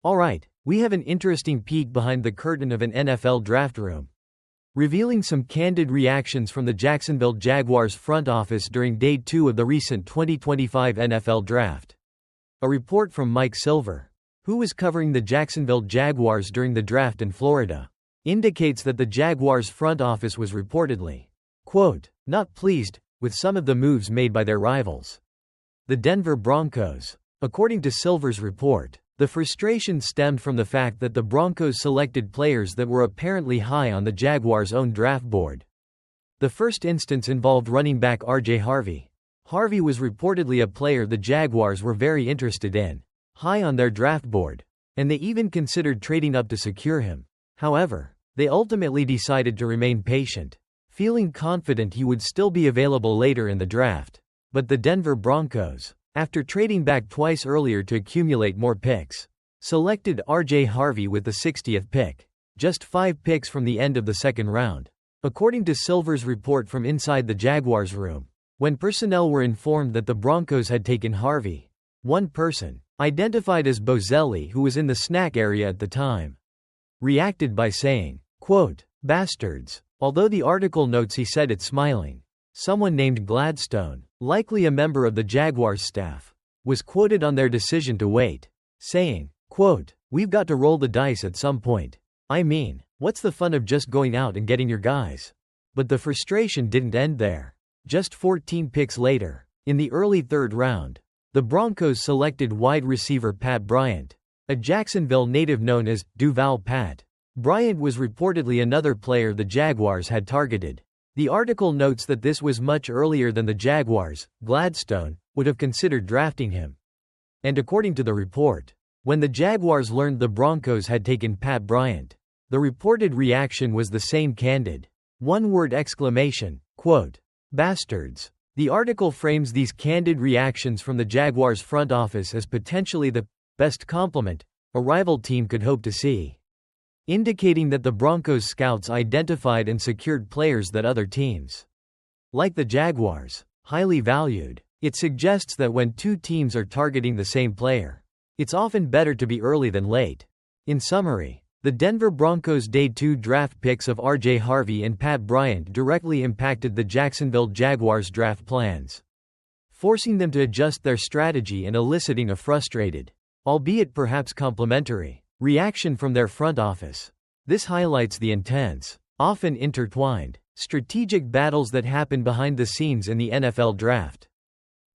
Alright, we have an interesting peek behind the curtain of an NFL draft room. Revealing some candid reactions from the Jacksonville Jaguars front office during Day 2 of the recent 2025 NFL Draft. A report from Mike Silver, who was covering the Jacksonville Jaguars during the draft in Florida, indicates that the Jaguars front office was reportedly, quote, not pleased with some of the moves made by their rivals, the Denver Broncos. According to Silver's report, the frustration stemmed from the fact that the Broncos selected players that were apparently high on the Jaguars' own draft board. The first instance involved running back RJ Harvey. Harvey was reportedly a player the Jaguars were very interested in, high on their draft board, and they even considered trading up to secure him. However, they ultimately decided to remain patient, feeling confident he would still be available later in the draft. But the Denver Broncos, after trading back twice earlier to accumulate more picks, selected RJ Harvey with the 60th pick, just 5 picks from the end of the second round. According to Silver's report from inside the Jaguars room, when personnel were informed that the Broncos had taken Harvey, one person, identified as Bozelli, who was in the snack area at the time, reacted by saying, quote, bastards. Although the article notes he said it smiling, someone named Gladstone, likely a member of the Jaguars staff, was quoted on their decision to wait, saying, quote, we've got to roll the dice at some point. I mean, what's the fun of just going out and getting your guys? But the frustration didn't end there. Just 14 picks later, in the early third round, the Broncos selected wide receiver Pat Bryant, a Jacksonville native known as Duval Pat. Bryant was reportedly another player the Jaguars had targeted. The article notes that this was much earlier than the Jaguars, Gladstone, would have considered drafting him. And according to the report, when the Jaguars learned the Broncos had taken Pat Bryant, the reported reaction was the same candid, one-word exclamation, quote, bastards. The article frames these candid reactions from the Jaguars front office as potentially the best compliment a rival team could hope to see, indicating that the Broncos scouts identified and secured players that other teams, like the Jaguars, highly valued. It suggests that when two teams are targeting the same player, it's often better to be early than late. In summary, the Denver Broncos' Day 2 draft picks of RJ Harvey and Pat Bryant directly impacted the Jacksonville Jaguars' draft plans, forcing them to adjust their strategy and eliciting a frustrated, albeit perhaps complimentary, reaction from their front office. This highlights the intense, often intertwined, strategic battles that happen behind the scenes in the NFL draft.